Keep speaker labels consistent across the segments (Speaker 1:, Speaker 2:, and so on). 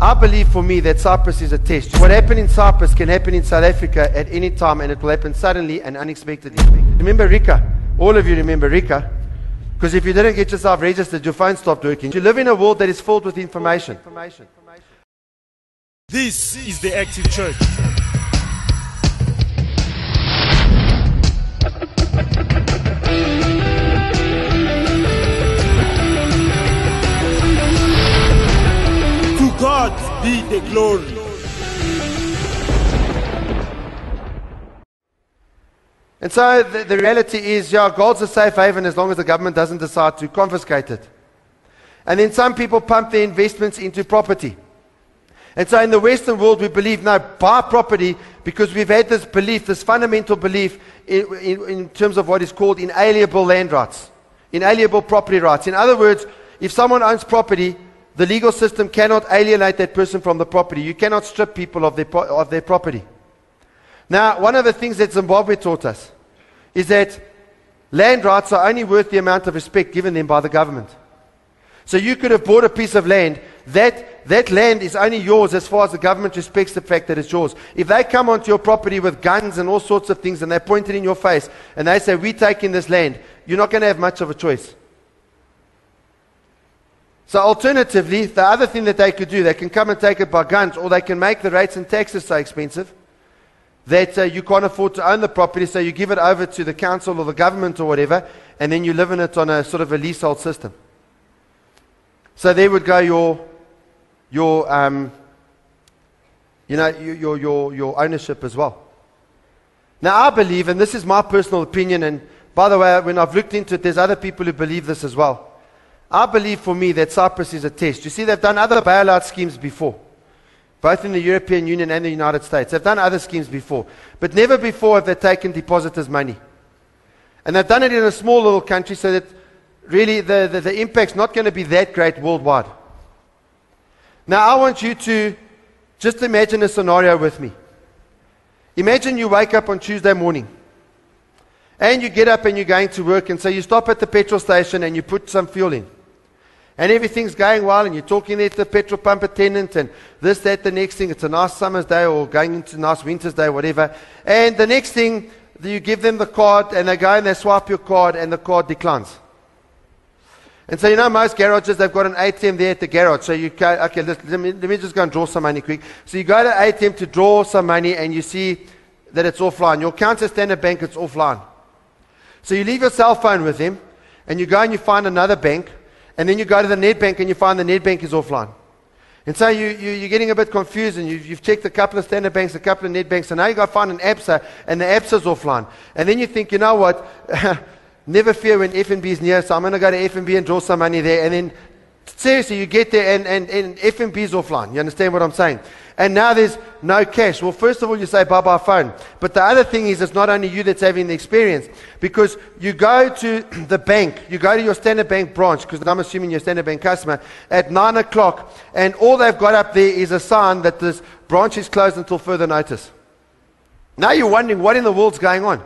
Speaker 1: I believe for me that Cyprus is a test. What happened in Cyprus can happen in South Africa at any time, and it will happen suddenly and unexpectedly. Remember Rika? All of you remember Rika? Because if you didn't get yourself registered, your phone stopped working. You live in a world that is filled with information.
Speaker 2: This is the Active Church. To God be the glory.
Speaker 1: And so the reality is, yeah, gold's a safe haven as long as the government doesn't decide to confiscate it. And then some people pump their investments into property. And so in the Western world, we believe, no, buy property, because we've had this belief, this fundamental belief in terms of what is called inalienable land rights, inalienable property rights. In other words, if someone owns property, the legal system cannot alienate that person from the property. You cannot strip people of their property. Now, one of the things that Zimbabwe taught us is that land rights are only worth the amount of respect given them by the government. So you could have bought a piece of land. That land is only yours as far as the government respects the fact that it's yours. If they come onto your property with guns and all sorts of things and they point it in your face and they say, we're taking this land, you're not going to have much of a choice. So alternatively, the other thing that they could do, they can come and take it by guns, or they can make the rates and taxes so expensive that you can't afford to own the property, so you give it over to the council or the government or whatever, and then you live in it on a sort of a leasehold system. So there would go your ownership as well. Now I believe, and this is my personal opinion, and by the way, when I've looked into it, there's other people who believe this as well. I believe for me that Cyprus is a test. You see, they've done other bailout schemes before, both in the European Union and the United States. They've done other schemes before, but never before have they taken depositors' money. And they've done it in a small little country so that really the impact's not going to be that great worldwide. Now I want you to just imagine a scenario with me. Imagine you wake up on Tuesday morning and you get up and you're going to work, and so you stop at the petrol station and you put some fuel in. And everything's going well, and you're talking there to the petrol pump attendant, and this, that, the next thing. It's a nice summer's day or going into a nice winter's day, whatever. And the next thing, you give them the card, and they go and they swipe your card, and the card declines. And so, you know, most garages, they've got an ATM there at the garage. So you go, okay, let me just go and draw some money quick. So you go to the ATM to draw some money, and you see that it's offline. Your account at Standard Bank, it's offline. So you leave your cell phone with them, and you go and you find another bank, and then you go to the net bank and you find the net bank is offline. And so you're getting a bit confused, and you've checked a couple of Standard Banks, a couple of net banks, and now you got to find an ABSA, and the ABSA's offline. And then you think, you know what, never fear when FNB is near, so I'm going to go to FNB and draw some money there. And then, seriously, you get there and FNB is offline. You understand what I'm saying? And now there's no cash. Well, first of all, you say bye-bye phone. But the other thing is, it's not only you that's having the experience. Because you go to the bank, you go to your Standard Bank branch, because I'm assuming you're a Standard Bank customer, at 9 o'clock, and all they've got up there is a sign that this branch is closed until further notice. Now you're wondering what in the world's going on.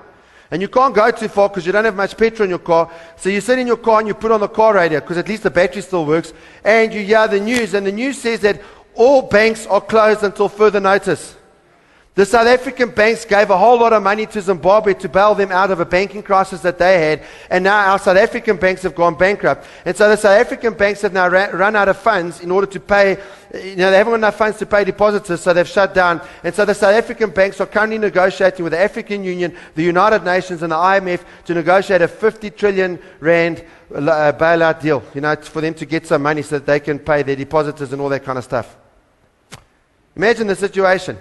Speaker 1: And you can't go too far because you don't have much petrol in your car. So you sit in your car and you put on the car radio, because at least the battery still works. And you hear the news, and the news says that all banks are closed until further notice. The South African banks gave a whole lot of money to Zimbabwe to bail them out of a banking crisis that they had, and now our South African banks have gone bankrupt. And so the South African banks have now run out of funds in order to pay, they haven't got enough funds to pay depositors, so they've shut down. And so the South African banks are currently negotiating with the African Union, the United Nations, and the IMF to negotiate a 50 trillion rand bailout deal, for them to get some money so that they can pay their depositors and all that kind of stuff. Imagine the situation.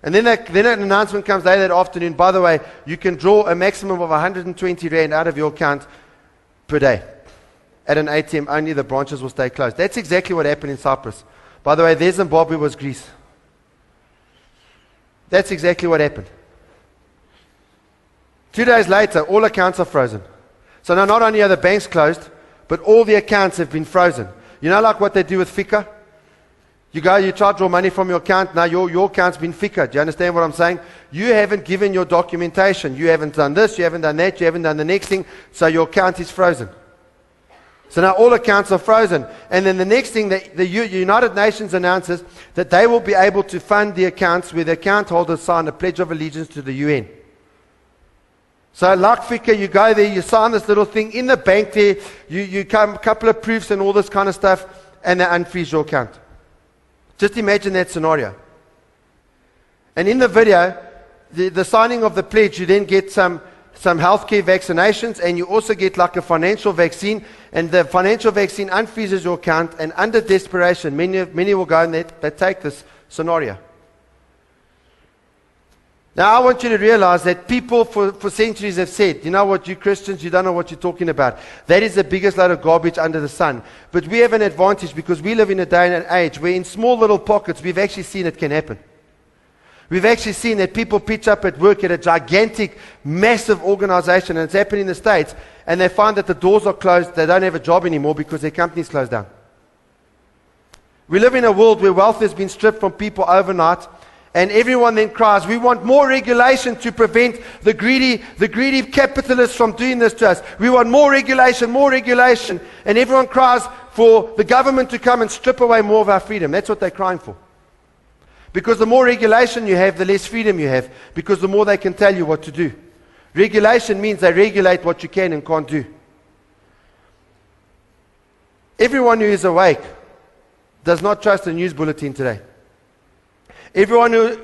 Speaker 1: And then an announcement comes later that afternoon, by the way, you can draw a maximum of 120 rand out of your account per day. At an ATM, only the branches will stay closed. That's exactly what happened in Cyprus. By the way, their Zimbabwe was Greece. That's exactly what happened. 2 days later, all accounts are frozen. So now not only are the banks closed, but all the accounts have been frozen. You know, like what they do with FICA? You go, you try to draw money from your account, now your account's been FICA. Do you understand what I'm saying? You haven't given your documentation. You haven't done this, you haven't done that, you haven't done the next thing, so your account is frozen. So now all accounts are frozen. And then the next thing, the United Nations announces that they will be able to fund the accounts where the account holders sign a pledge of allegiance to the UN. So like Fika, you go there, you sign this little thing in the bank there, you come a couple of proofs and all this kind of stuff, and they unfreeze your account. Just imagine that scenario. And in the video, the signing of the pledge, you then get some healthcare vaccinations, and you also get like a financial vaccine, and the financial vaccine unfreezes your account, and under desperation, many will go and they take this scenario. Now, I want you to realize that people for centuries have said, you know what, you Christians, you don't know what you're talking about. That is the biggest load of garbage under the sun. But we have an advantage because we live in a day and an age where in small little pockets, we've actually seen it can happen. We've actually seen that people pitch up at work at a gigantic, massive organization, and it's happened in the States, and they find that the doors are closed, they don't have a job anymore because their company's closed down. We live in a world where wealth has been stripped from people overnight, and everyone then cries, we want more regulation to prevent the greedy capitalists from doing this to us. We want more regulation, and everyone cries for the government to come and strip away more of our freedom. That's what they're crying for. Because the more regulation you have, the less freedom you have, because the more they can tell you what to do. Regulation means they regulate what you can and can't do. Everyone who is awake does not trust a news bulletin today. Everyone who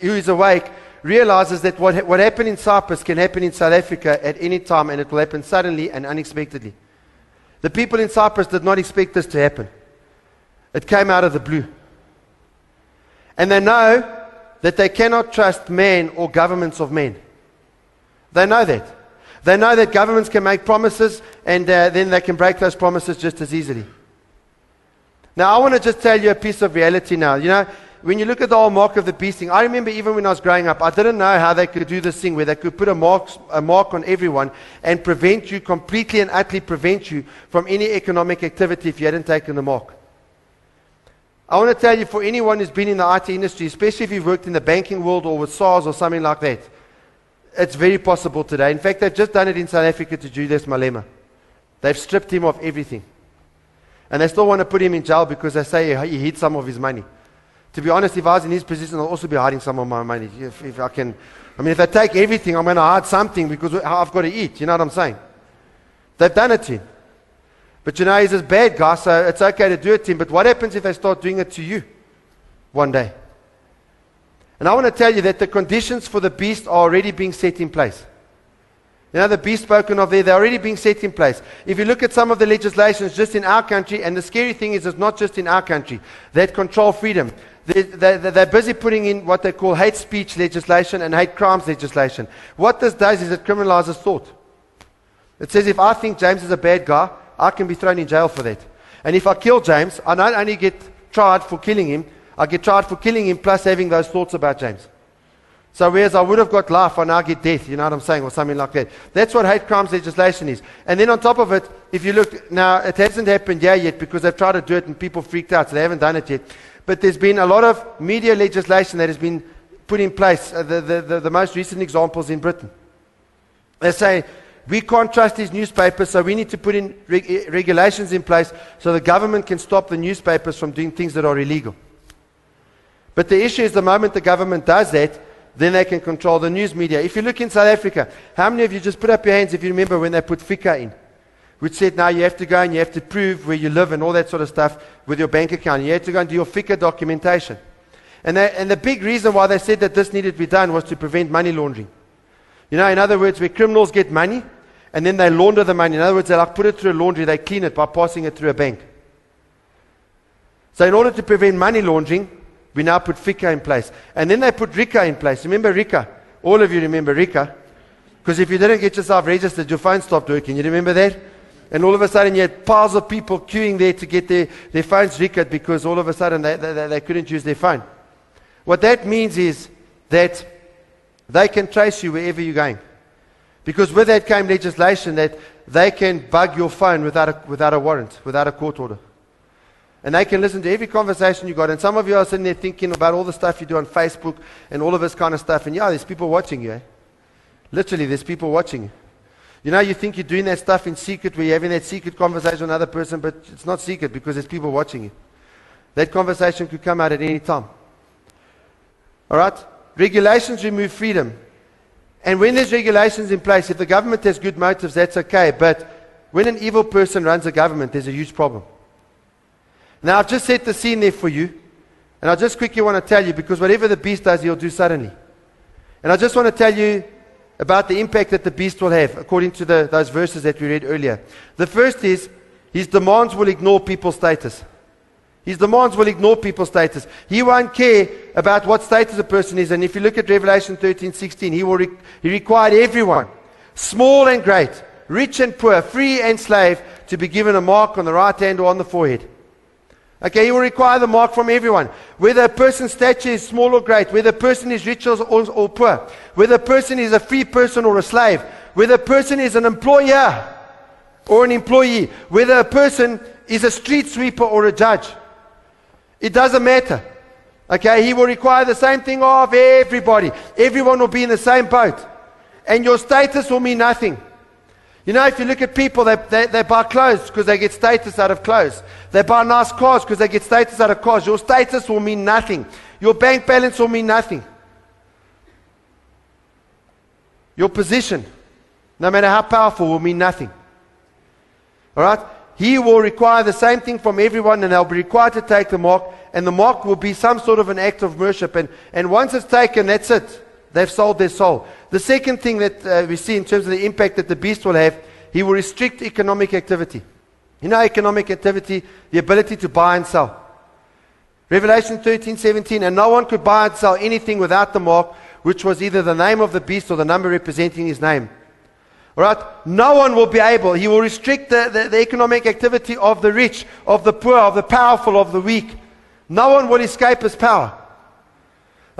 Speaker 1: is awake realizes that what happened in Cyprus can happen in South Africa at any time, and it will happen suddenly and unexpectedly. The people in Cyprus did not expect this to happen. It came out of the blue. And they know that they cannot trust man or governments of men. They know that. They know that governments can make promises, and then they can break those promises just as easily. Now, I want to just tell you a piece of reality now. You know, when you look at the whole mark of the beast thing, I remember even when I was growing up, I didn't know how they could do this thing where they could put a mark on everyone and prevent you, completely and utterly prevent you from any economic activity if you hadn't taken the mark. I want to tell you, for anyone who's been in the IT industry, especially if you've worked in the banking world or with SARS or something like that, it's very possible today. In fact, they've just done it in South Africa to Julius Malema. They've stripped him of everything. And they still want to put him in jail because they say he hid some of his money. To be honest, if I was in his position, I'll also be hiding some of my money. If they take everything, I'm going to hide something because I've got to eat. You know what I'm saying? They've done it to him. But you know, he's a bad guy, so it's okay to do it to him. But what happens if they start doing it to you one day? And I want to tell you that the conditions for the beast are already being set in place. You know, the beast spoken of there, they're already being set in place. If you look at some of the legislations just in our country, and the scary thing is it's not just in our country, that control freedom. They're busy putting in what they call hate speech legislation and hate crimes legislation. What this does is it criminalizes thought. It says if I think James is a bad guy, I can be thrown in jail for that. And if I kill James, I not only get tried for killing him, I get tried for killing him plus having those thoughts about James. So whereas I would have got life, I now get death, you know what I'm saying, or something like that. That's what hate crimes legislation is. And then on top of it, if you look, now it hasn't happened here yet because they've tried to do it and people freaked out, so they haven't done it yet. But there's been a lot of media legislation that has been put in place. The most recent examples in Britain. They say, we can't trust these newspapers, so we need to put in regulations in place so the government can stop the newspapers from doing things that are illegal. But the issue is the moment the government does that, then they can control the news media. If you look in South Africa, how many of you just put up your hands if you remember when they put FICA in? Which said now you have to go and you have to prove where you live and all that sort of stuff with your bank account. You have to go and do your FICA documentation. And the big reason why they said that this needed to be done was to prevent money laundering. You know, in other words, where criminals get money, and then they launder the money. In other words, they like put it through a laundry, they clean it by passing it through a bank. So in order to prevent money laundering, we now put FICA in place. And then they put RICA in place. Remember RICA? All of you remember RICA. Because if you didn't get yourself registered, your phone stopped working. You remember that? And all of a sudden you had piles of people queuing there to get their phones RICA'd because all of a sudden they couldn't use their phone. What that means is that they can trace you wherever you're going. Because with that came legislation that they can bug your phone without a warrant, without a court order. And they can listen to every conversation you got. And some of you are sitting there thinking about all the stuff you do on Facebook and all of this kind of stuff. And yeah, there's people watching you. Literally, there's people watching you. You know, you think you're doing that stuff in secret, where you're having that secret conversation with another person, but it's not secret because there's people watching you. That conversation could come out at any time. All right? Regulations remove freedom. And when there's regulations in place, if the government has good motives, that's okay. But when an evil person runs a government, there's a huge problem. Now, I've just set the scene there for you. And I just quickly want to tell you, because whatever the beast does, he'll do suddenly. And I just want to tell you about the impact that the beast will have, according to those verses that we read earlier. The first is, his demands will ignore people's status. His demands will ignore people's status. He won't care about what status a person is. And if you look at Revelation 13:16, he required everyone, small and great, rich and poor, free and slave, to be given a mark on the right hand or on the forehead. Okay, he will require the mark from everyone. Whether a person's stature is small or great, whether a person is rich or poor, whether a person is a free person or a slave, whether a person is an employer or an employee, whether a person is a street sweeper or a judge. It doesn't matter. Okay, he will require the same thing of everybody. Everyone will be in the same boat. And your status will mean nothing. You know, if you look at people, they buy clothes because they get status out of clothes. They buy nice cars because they get status out of cars. Your status will mean nothing. Your bank balance will mean nothing. Your position, no matter how powerful, will mean nothing. All right? He will require the same thing from everyone, and they'll be required to take the mark, and the mark will be some sort of an act of worship. And once it's taken, that's it. They've sold their soul. The second thing that we see in terms of the impact that the beast will have, he will restrict economic activity. You know, economic activity, the ability to buy and sell. Revelation 13:17, and no one could buy and sell anything without the mark, which was either the name of the beast or the number representing his name. All right? No one will be able. He will restrict the economic activity of the rich, of the poor, of the powerful, of the weak. No one will escape his power.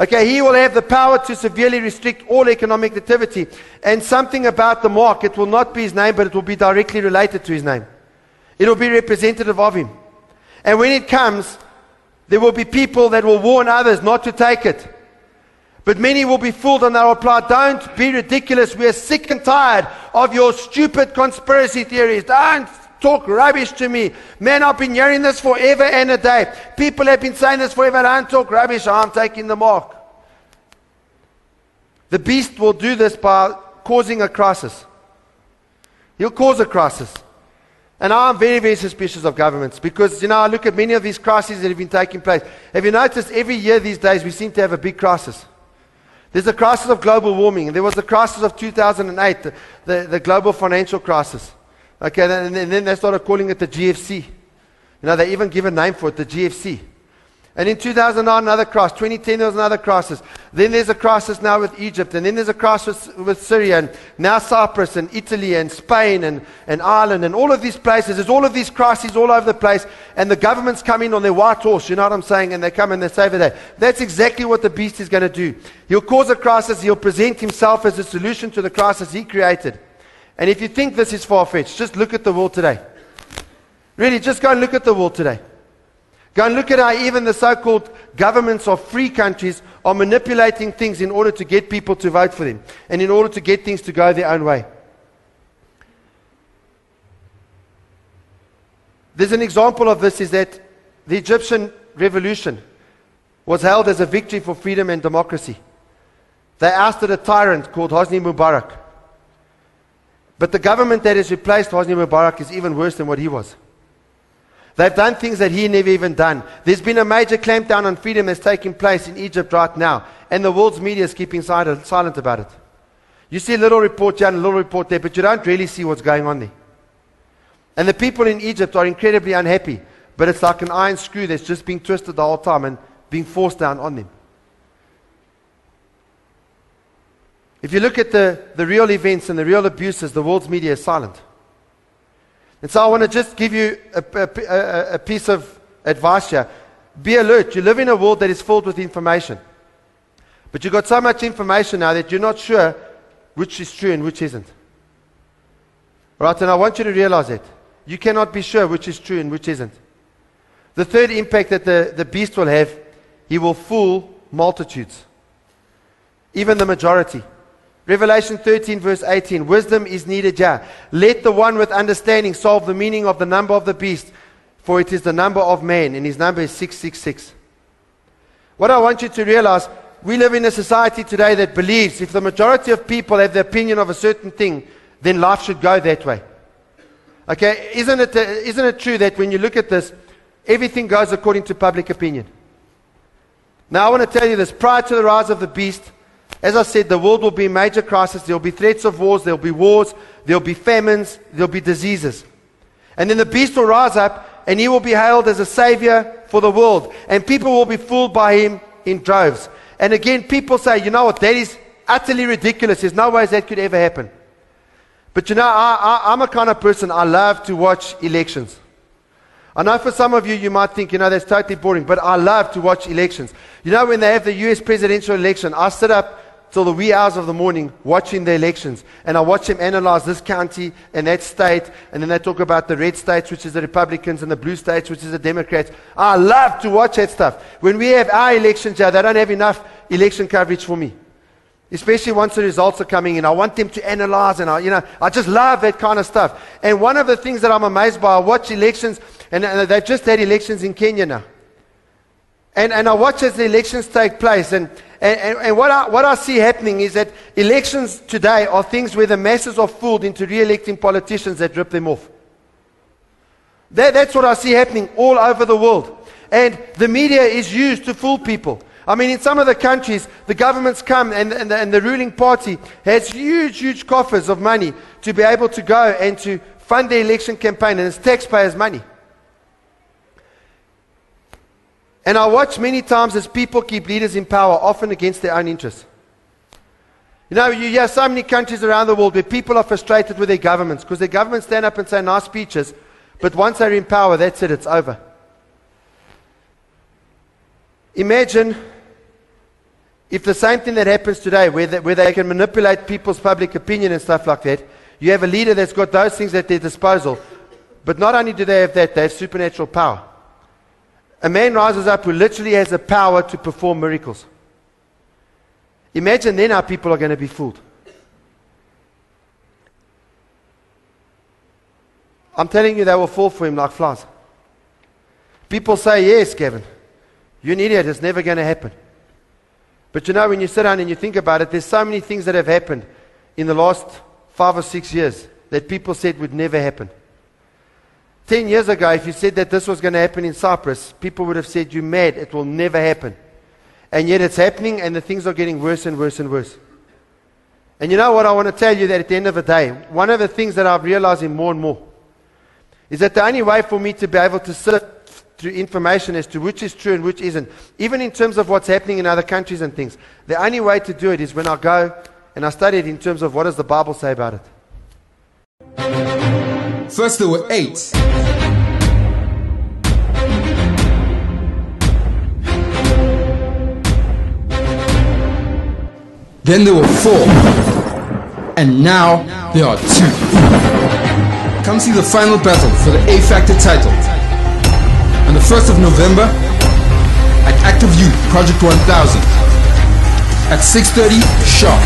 Speaker 1: Okay, he will have the power to severely restrict all economic activity. And something about the mark, it will not be his name, but it will be directly related to his name. It will be representative of him. And when it comes, there will be people that will warn others not to take it. But many will be fooled and they'll reply, don't be ridiculous. We are sick and tired of your stupid conspiracy theories. Don't talk rubbish to me. Man, I've been hearing this forever and a day. People have been saying this forever. Don't talk rubbish. I'm taking the mark. The beast will do this by causing a crisis. He'll cause a crisis. And I'm very, very suspicious of governments because, you know, I look at many of these crises that have been taking place. Have you noticed every year these days we seem to have a big crisis? There's a crisis of global warming. There was the crisis of 2008, the global financial crisis. Okay, and then they started calling it the GFC. You know, they even give a name for it, the GFC. And in 2009, another crisis. 2010, there was another crisis. Then there's a crisis now with Egypt. And then there's a crisis with Syria. And now Cyprus and Italy and Spain and Ireland and all of these places. There's all of these crises all over the place. And the governments come in on their white horse, you know what I'm saying? And they come and they save the day. That's exactly what the beast is going to do. He'll cause a crisis. He'll present himself as a solution to the crisis he created. And if you think this is far-fetched, just look at the world today. Really, just go and look at the world today. Go and look at how even the so-called governments of free countries are manipulating things in order to get people to vote for them and in order to get things to go their own way. There's an example of this is that the Egyptian revolution was held as a victory for freedom and democracy. They ousted a tyrant called Hosni Mubarak. But the government that has replaced Hosni Mubarak is even worse than what he was. They've done things that he never even done. There's been a major clampdown on freedom that's taking place in Egypt right now. And the world's media is keeping silent about it. You see a little report here and a little report there, but you don't really see what's going on there. And the people in Egypt are incredibly unhappy. But it's like an iron screw that's just being twisted the whole time and being forced down on them. If you look at the real events and the real abuses, the world's media is silent. And so I want to just give you a piece of advice here. Be alert. You live in a world that is filled with information. But you've got so much information now that you're not sure which is true and which isn't. Right? And I want you to realize that. You cannot be sure which is true and which isn't. The third impact that the beast will have, he will fool multitudes. Even the majority. Revelation 13 verse 18. Wisdom is needed here. Let the one with understanding solve the meaning of the number of the beast, for it is the number of man, and his number is 666. What I want you to realize, we live in a society today that believes if the majority of people have the opinion of a certain thing, then life should go that way. Okay, isn't it true that when you look at this, everything goes according to public opinion? Now I want to tell you this, prior to the rise of the beast, as I said, the world will be in major crisis. There will be threats of wars, there will be wars, there will be famines, there will be diseases. And then the beast will rise up and he will be hailed as a savior for the world. And people will be fooled by him in droves. And again, people say, you know what, that is utterly ridiculous. There's no ways that could ever happen. But you know, I'm a kind of person, I love to watch elections. I know for some of you, you might think, you know, that's totally boring, but I love to watch elections. You know, when they have the US presidential election, I sit up till the wee hours of the morning watching the elections. And I watch them analyze this county and that state. And then they talk about the red states, which is the Republicans, and the blue states, which is the Democrats. I love to watch that stuff. When we have our elections here, they don't have enough election coverage for me. Especially once the results are coming in. I want them to analyze, and I just love that kind of stuff. And one of the things that I'm amazed by, I watch elections, and they've just had elections in Kenya now. And I watch as the elections take place, and what I see happening is that elections today are things where the masses are fooled into re-electing politicians that rip them off. That's what I see happening all over the world. And the media is used to fool people. I mean, in some of the countries, the governments come and the ruling party has huge, huge coffers of money to be able to go and to fund the election campaign, and it's taxpayers' money. And I watch many times as people keep leaders in power, often against their own interests. You know, you hear so many countries around the world where people are frustrated with their governments because their governments stand up and say nice speeches, but once they're in power, that's it, it's over. Imagine if the same thing that happens today, where they can manipulate people's public opinion and stuff like that, you have a leader that's got those things at their disposal, but not only do they have that, they have supernatural power. A man rises up who literally has the power to perform miracles. Imagine then how people are going to be fooled. I'm telling you, they will fall for him like flies. People say, yes, Gavin, you're an idiot, it's never going to happen. But you know, when you sit down and you think about it, there's so many things that have happened in the last 5 or 6 years that people said would never happen. 10 years ago, if you said that this was going to happen in Cyprus, people would have said, you're mad, it will never happen. And yet it's happening, and the things are getting worse and worse and worse. And you know what, I want to tell you that at the end of the day, one of the things that I'm realizing more and more is that the only way for me to be able to sift through information as to which is true and which isn't, even in terms of what's happening in other countries and things, the only way to do it is when I go and I study it in terms of what does the Bible say about it.
Speaker 3: First there were 8. Then there were 4. And now there are 2. Come see the final battle for the A Factor title on the 1st of November at Active Youth Project 1000 at 6:30 sharp.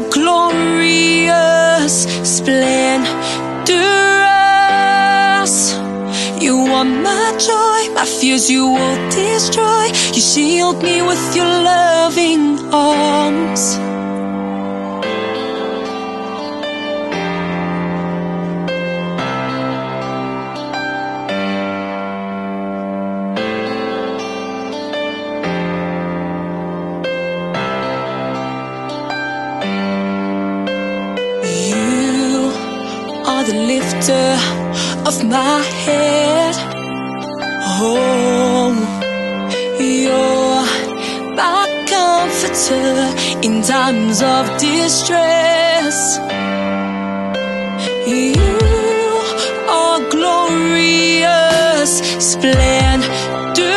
Speaker 4: Glorious, splendorous. You are my joy, my fears you will destroy. You shield me with your loving arms. The lifter of my head. Oh, you're my comforter in times of distress. You are glorious, splendorous.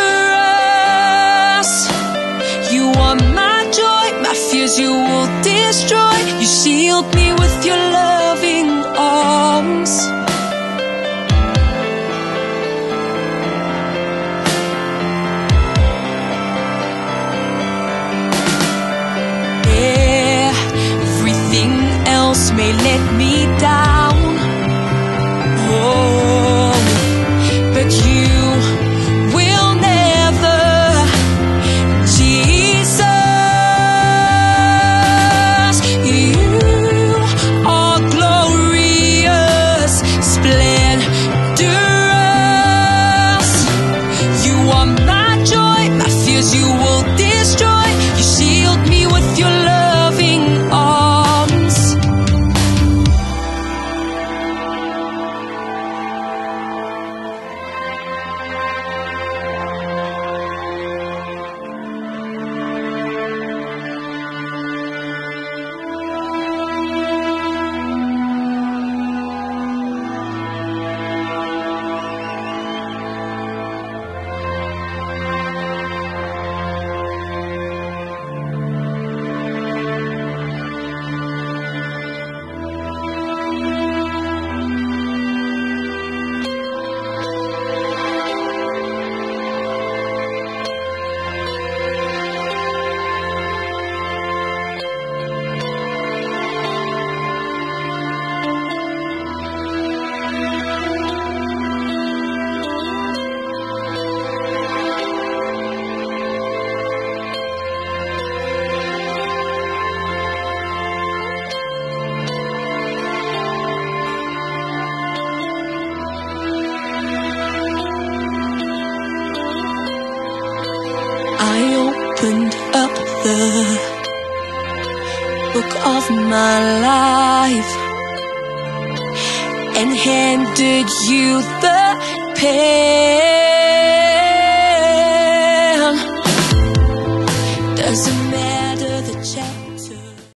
Speaker 4: are my joy, my fears you will destroy. You shield me with your loving arms. Everything else may let me down, oh, but you will never. Jesus, you are glorious, splendorous. You are my joy, my fears you will destroy. You shield me with your loving arms. I opened up the book of my life and handed you the page.